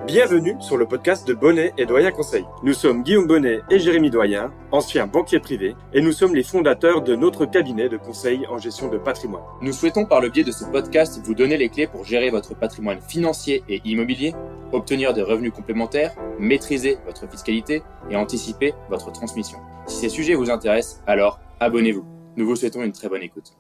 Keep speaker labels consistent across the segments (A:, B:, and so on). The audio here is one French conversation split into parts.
A: Bienvenue sur le podcast de Bonnet et Doyen Conseil. Nous sommes Guillaume Bonnet et Jérémy Doyen, anciens banquiers privés, et nous sommes les fondateurs de notre cabinet de conseil en gestion de patrimoine.
B: Nous souhaitons par le biais de ce podcast vous donner les clés pour gérer votre patrimoine financier et immobilier, obtenir des revenus complémentaires, maîtriser votre fiscalité et anticiper votre transmission. Si ces sujets vous intéressent, alors abonnez-vous. Nous vous souhaitons une très bonne écoute.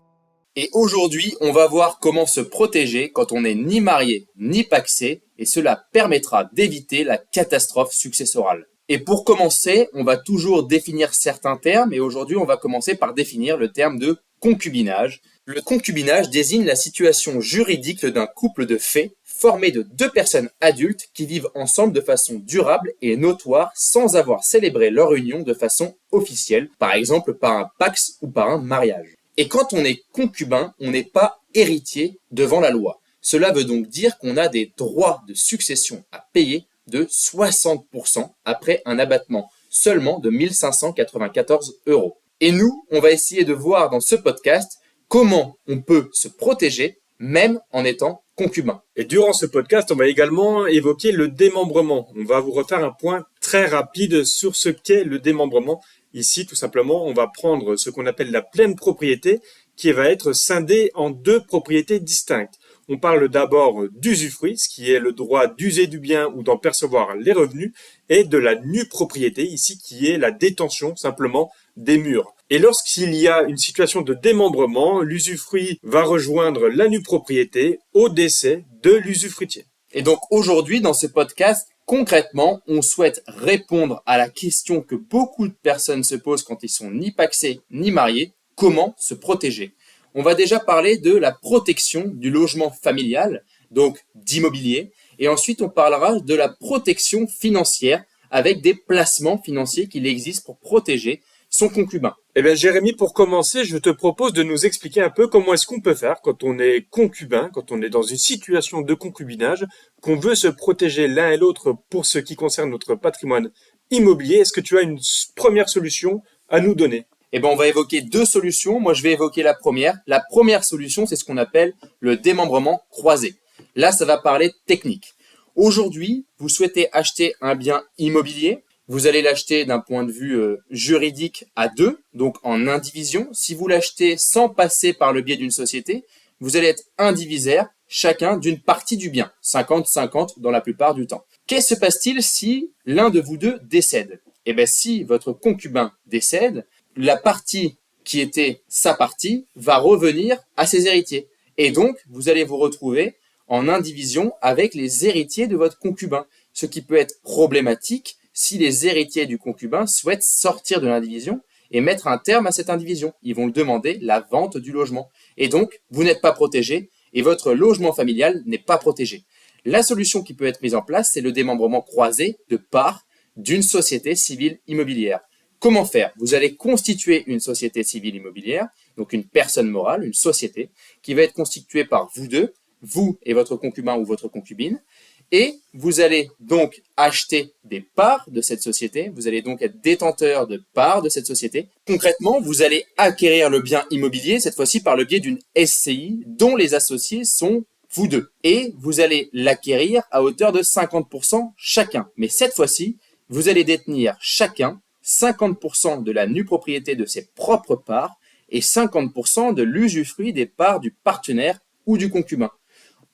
B: Et aujourd'hui, on va voir comment se protéger quand on n'est ni marié ni pacsé, et cela permettra d'éviter la catastrophe successorale. Et pour commencer, on va toujours définir certains termes, et aujourd'hui, on va commencer par définir le terme de concubinage. Le concubinage désigne la situation juridique d'un couple de fait formé de deux personnes adultes qui vivent ensemble de façon durable et notoire sans avoir célébré leur union de façon officielle, par exemple par un pacs ou par un mariage. Et quand on est concubin, on n'est pas héritier devant la loi. Cela veut donc dire qu'on a des droits de succession à payer de 60% après un abattement seulement de 1 594 €. Et nous, on va essayer de voir dans ce podcast comment on peut se protéger même en étant concubin.
A: Et durant ce podcast, on va également évoquer le démembrement. On va vous refaire un point très rapide sur ce qu'est le démembrement. Ici, tout simplement, on va prendre ce qu'on appelle la pleine propriété qui va être scindée en deux propriétés distinctes. On parle d'abord d'usufruit, ce qui est le droit d'user du bien ou d'en percevoir les revenus, et de la nue propriété, ici, qui est la détention simplement des murs. Et lorsqu'il y a une situation de démembrement, l'usufruit va rejoindre la nue propriété au décès de l'usufruitier.
B: Et donc aujourd'hui, dans ce podcast, concrètement, on souhaite répondre à la question que beaucoup de personnes se posent quand ils sont ni pacsés ni mariés, comment se protéger? On va déjà parler de la protection du logement familial, donc d'immobilier, et ensuite on parlera de la protection financière avec des placements financiers qu'il existe pour protéger son concubin.
A: Eh bien, Jérémy, pour commencer, je te propose de nous expliquer un peu comment est-ce qu'on peut faire quand on est concubin, quand on est dans une situation de concubinage, qu'on veut se protéger l'un et l'autre pour ce qui concerne notre patrimoine immobilier. Est-ce que tu as une première solution à nous donner?
B: Eh bien, on va évoquer deux solutions. Moi, je vais évoquer la première. La première solution, c'est ce qu'on appelle le démembrement croisé. Là, ça va parler technique. Aujourd'hui, vous souhaitez acheter un bien immobilier. Vous allez l'acheter d'un point de vue juridique à deux, donc en indivision. Si vous l'achetez sans passer par le biais d'une société, vous allez être indivisaire, chacun d'une partie du bien, 50-50 dans la plupart du temps. Qu'est-ce qui se passe-t-il si l'un de vous deux décède? Eh bien, si votre concubin décède, la partie qui était sa partie va revenir à ses héritiers. Et donc, vous allez vous retrouver en indivision avec les héritiers de votre concubin, ce qui peut être problématique si les héritiers du concubin souhaitent sortir de l'indivision et mettre un terme à cette indivision. Ils vont demander la vente du logement. Et donc, vous n'êtes pas protégé et votre logement familial n'est pas protégé. La solution qui peut être mise en place, c'est le démembrement croisé de parts d'une société civile immobilière. Comment faire? Vous allez constituer une société civile immobilière, donc une personne morale, une société, qui va être constituée par vous deux, vous et votre concubin ou votre concubine, et vous allez donc acheter des parts de cette société, vous allez donc être détenteur de parts de cette société. Concrètement, vous allez acquérir le bien immobilier, cette fois-ci par le biais d'une SCI dont les associés sont vous deux. Et vous allez l'acquérir à hauteur de 50% chacun. Mais cette fois-ci, vous allez détenir chacun 50% de la nue propriété de ses propres parts et 50% de l'usufruit des parts du partenaire ou du concubin.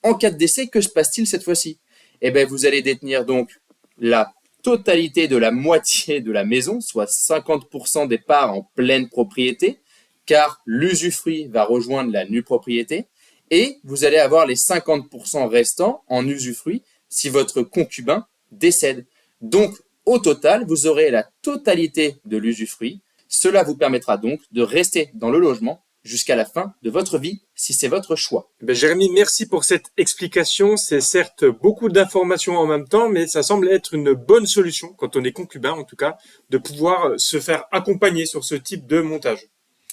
B: En cas de décès, que se passe-t-il cette fois-ci? Eh bien, vous allez détenir donc la totalité de la moitié de la maison, soit 50% des parts en pleine propriété, car l'usufruit va rejoindre la nue propriété, et vous allez avoir les 50% restants en usufruit si votre concubin décède. Donc, au total, vous aurez la totalité de l'usufruit. Cela vous permettra donc de rester dans le logement jusqu'à la fin de votre vie, si c'est votre choix.
A: Jérémy, merci pour cette explication. C'est certes beaucoup d'informations en même temps, mais ça semble être une bonne solution, quand on est concubin en tout cas, de pouvoir se faire accompagner sur ce type de montage.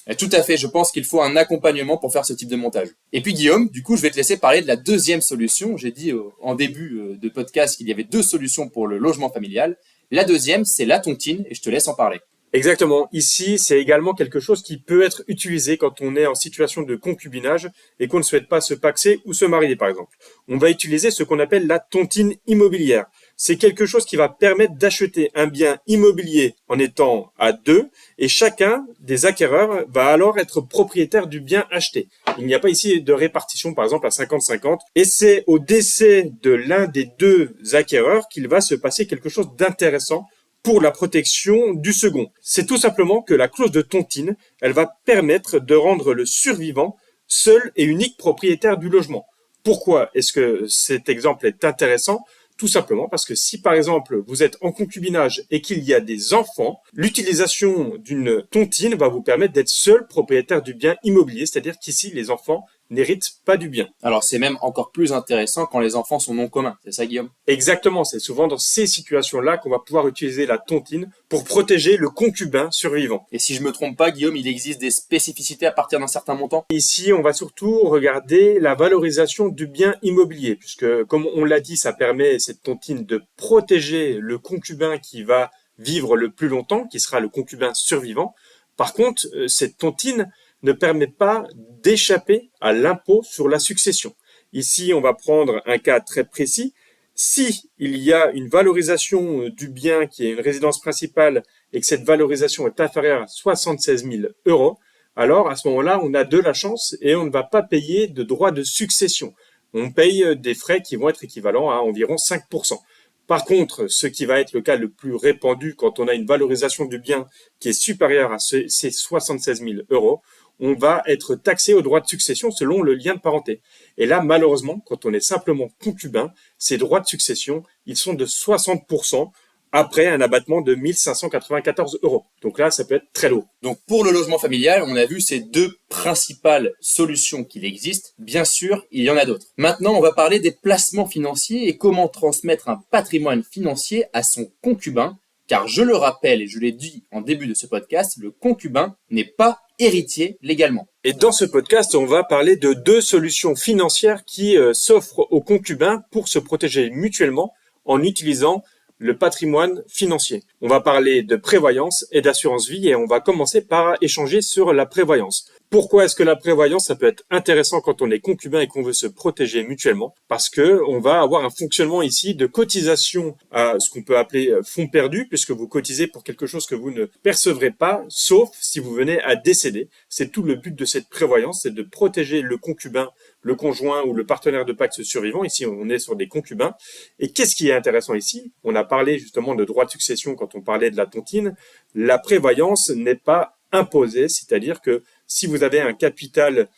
B: Et tout à fait, je pense qu'il faut un accompagnement pour faire ce type de montage. Et puis Guillaume, du coup, je vais te laisser parler de la deuxième solution. J'ai dit en début de podcast qu'il y avait deux solutions pour le logement familial. La deuxième, c'est la tontine, et je te laisse en parler.
A: Exactement. Ici, c'est également quelque chose qui peut être utilisé quand on est en situation de concubinage et qu'on ne souhaite pas se pacser ou se marier, par exemple. On va utiliser ce qu'on appelle la tontine immobilière. c'est quelque chose qui va permettre d'acheter un bien immobilier en étant à deux, et chacun des acquéreurs va alors être propriétaire du bien acheté. Il n'y a pas ici de répartition, par exemple, à 50-50, et c'est au décès de l'un des deux acquéreurs qu'il va se passer quelque chose d'intéressant pour la protection du second. C'est tout simplement que la clause de tontine, elle va permettre de rendre le survivant seul et unique propriétaire du logement. Pourquoi est-ce que cet exemple est intéressant ? Tout simplement parce que si par exemple vous êtes en concubinage et qu'il y a des enfants, l'utilisation d'une tontine va vous permettre d'être seul propriétaire du bien immobilier, c'est-à-dire qu'ici les enfants n'héritent pas du bien.
B: Alors c'est même encore plus intéressant quand les enfants sont non communs, c'est ça Guillaume?
A: Exactement, c'est souvent dans ces situations-là qu'on va pouvoir utiliser la tontine pour protéger le concubin survivant.
B: Et si je me trompe pas Guillaume, il existe des spécificités à partir d'un certain montant?
A: Ici, on va surtout regarder la valorisation du bien immobilier, puisque comme on l'a dit, ça permet cette tontine de protéger le concubin qui va vivre le plus longtemps, qui sera le concubin survivant. Par contre, cette tontine ne permet pas d'échapper à l'impôt sur la succession. Ici, on va prendre un cas très précis. Si il y a une valorisation du bien qui est une résidence principale et que cette valorisation est inférieure à 76 000 euros, alors à ce moment-là, on a de la chance et on ne va pas payer de droits de succession. On paye des frais qui vont être équivalents à environ 5%. Par contre, ce qui va être le cas le plus répandu quand on a une valorisation du bien qui est supérieure à ces 76 000 euros, on va être taxé aux droits de succession selon le lien de parenté. Et là, malheureusement, quand on est simplement concubin, ces droits de succession, ils sont de 60% après un abattement de 1 594 euros. Donc là, ça peut être très lourd.
B: Donc pour le logement familial, on a vu ces deux principales solutions qu'il existe. Bien sûr, il y en a d'autres. Maintenant, on va parler des placements financiers et comment transmettre un patrimoine financier à son concubin. Car je le rappelle et je l'ai dit en début de ce podcast, le concubin n'est pas héritier légalement.
A: Et dans ce podcast, on va parler de deux solutions financières qui s'offrent aux concubins pour se protéger mutuellement en utilisant le patrimoine financier. On va parler de prévoyance et d'assurance vie et on va commencer par échanger sur la prévoyance. Pourquoi est-ce que la prévoyance, ça peut être intéressant quand on est concubin et qu'on veut se protéger mutuellement? Parce que on va avoir un fonctionnement ici de cotisation à ce qu'on peut appeler fonds perdus, puisque vous cotisez pour quelque chose que vous ne percevrez pas, sauf si vous venez à décéder. C'est tout le but de cette prévoyance, c'est de protéger le concubin, le conjoint ou le partenaire de pacte survivant. Ici, on est sur des concubins. Et qu'est-ce qui est intéressant ici? On a parlé justement de droit de succession quand on parlait de la tontine. La prévoyance n'est pas imposée, c'est-à-dire que si vous avez un capital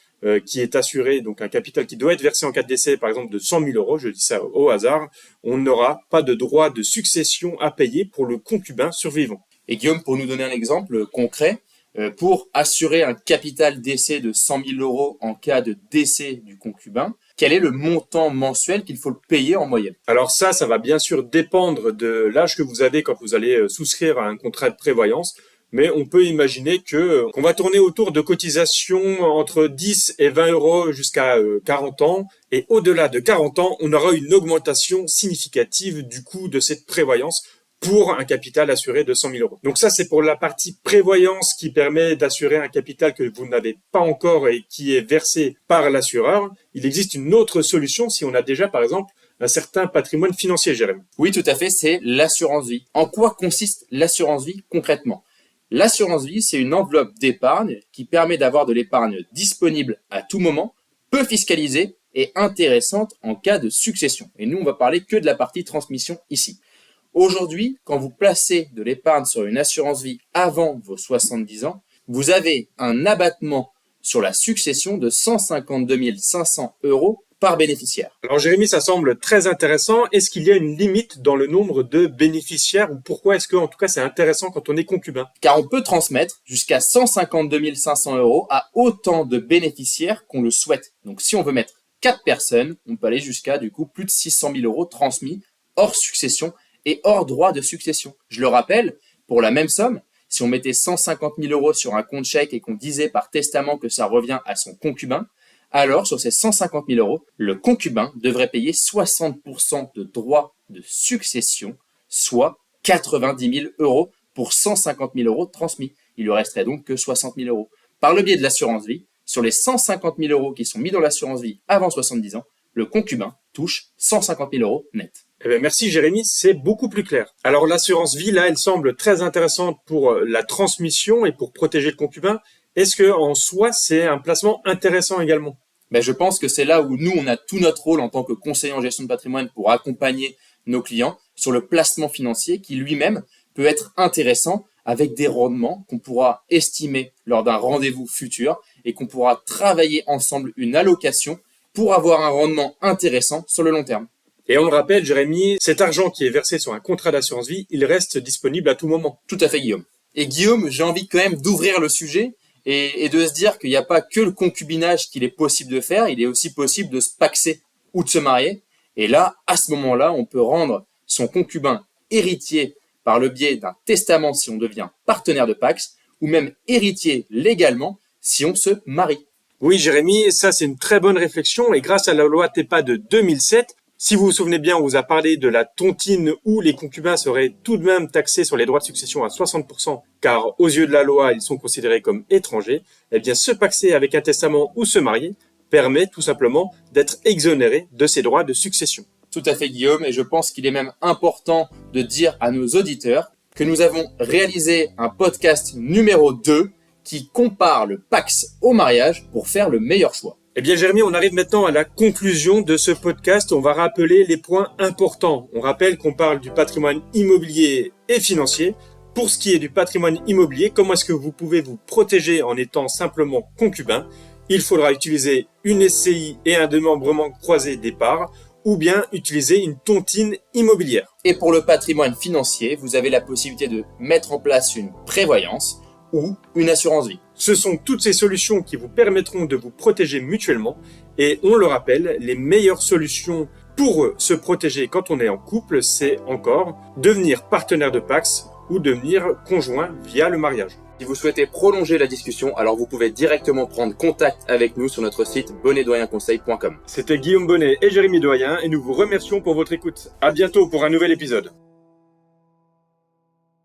A: qui est assuré, donc un capital qui doit être versé en cas de décès, par exemple de 100 000 euros, je dis ça au hasard, on n'aura pas de droit de succession à payer pour le concubin survivant.
B: Et Guillaume, pour nous donner un exemple concret, pour assurer un capital décès de 100 000 euros en cas de décès du concubin, quel est le montant mensuel qu'il faut payer en moyenne?
A: Alors ça va bien sûr dépendre de l'âge que vous avez quand vous allez souscrire à un contrat de prévoyance. Mais on peut imaginer qu'on va tourner autour de cotisations entre 10 et 20 euros jusqu'à 40 ans. Et au-delà de 40 ans, on aura une augmentation significative du coût de cette prévoyance pour un capital assuré de 100 000 euros. Donc ça, c'est pour la partie prévoyance qui permet d'assurer un capital que vous n'avez pas encore et qui est versé par l'assureur. Il existe une autre solution si on a déjà, par exemple, un certain patrimoine financier, Jérémy.
B: Oui, tout à fait, c'est l'assurance vie. En quoi consiste l'assurance vie concrètement? L'assurance vie, c'est une enveloppe d'épargne qui permet d'avoir de l'épargne disponible à tout moment, peu fiscalisée et intéressante en cas de succession. Et nous, on va parler que de la partie transmission ici. Aujourd'hui, quand vous placez de l'épargne sur une assurance vie avant vos 70 ans, vous avez un abattement sur la succession de 152 500 euros par bénéficiaire.
A: Alors Jérémy, ça semble très intéressant. Est-ce qu'il y a une limite dans le nombre de bénéficiaires ou pourquoi est-ce que, en tout cas, c'est intéressant quand on est concubin?
B: Car on peut transmettre jusqu'à 152 500 euros à autant de bénéficiaires qu'on le souhaite. Donc si on veut mettre 4 personnes, on peut aller jusqu'à du coup plus de 600 000 euros transmis hors succession et hors droit de succession. Je le rappelle, pour la même somme, si on mettait 150 000 euros sur un compte chèque et qu'on disait par testament que ça revient à son concubin, alors sur ces 150 000 euros, le concubin devrait payer 60% de droits de succession, soit 90 000 euros pour 150 000 euros transmis. Il lui resterait donc que 60 000 euros. Par le biais de l'assurance vie, sur les 150 000 euros qui sont mis dans l'assurance vie avant 70 ans, le concubin touche 150 000 euros net.
A: Eh bien, merci Jérémy, c'est beaucoup plus clair. Alors l'assurance vie, là, elle semble très intéressante pour la transmission et pour protéger le concubin. Est-ce que en soi, c'est un placement intéressant également?
B: Je pense que c'est là où nous, on a tout notre rôle en tant que conseiller en gestion de patrimoine pour accompagner nos clients sur le placement financier qui lui-même peut être intéressant avec des rendements qu'on pourra estimer lors d'un rendez-vous futur et qu'on pourra travailler ensemble une allocation pour avoir un rendement intéressant sur le long terme.
A: Et on le rappelle, Jérémy, cet argent qui est versé sur un contrat d'assurance vie, il reste disponible à tout moment.
B: Tout à fait, Guillaume. Et Guillaume, j'ai envie quand même d'ouvrir le sujet et de se dire qu'il n'y a pas que le concubinage qu'il est possible de faire, il est aussi possible de se paxer ou de se marier. Et là, à ce moment-là, on peut rendre son concubin héritier par le biais d'un testament si on devient partenaire de Pacs, ou même héritier légalement si on se marie.
A: Oui, Jérémy, ça c'est une très bonne réflexion et grâce à la loi TEPA de 2007, si vous vous souvenez bien, on vous a parlé de la tontine où les concubins seraient tout de même taxés sur les droits de succession à 60%, car aux yeux de la loi, ils sont considérés comme étrangers. Eh bien, se paxer avec un testament ou se marier permet tout simplement d'être exonéré de ses droits de succession.
B: Tout à fait, Guillaume, et je pense qu'il est même important de dire à nos auditeurs que nous avons réalisé un podcast numéro 2 qui compare le Pacs au mariage pour faire le meilleur choix.
A: Eh bien, Jérémy, on arrive maintenant à la conclusion de ce podcast. On va rappeler les points importants. On rappelle qu'on parle du patrimoine immobilier et financier. Pour ce qui est du patrimoine immobilier, comment est-ce que vous pouvez vous protéger en étant simplement concubin? Il faudra utiliser une SCI et un démembrement croisé des parts, ou bien utiliser une tontine immobilière.
B: Et pour le patrimoine financier, vous avez la possibilité de mettre en place une prévoyance ou une assurance vie.
A: Ce sont toutes ces solutions qui vous permettront de vous protéger mutuellement et on le rappelle, les meilleures solutions pour se protéger quand on est en couple, c'est encore devenir partenaire de Pacs ou devenir conjoint via le mariage.
B: Si vous souhaitez prolonger la discussion, alors vous pouvez directement prendre contact avec nous sur notre site bonnetdoyenconseil.com.
A: C'était Guillaume Bonnet et Jérémy Doyen et nous vous remercions pour votre écoute. À bientôt pour un nouvel épisode.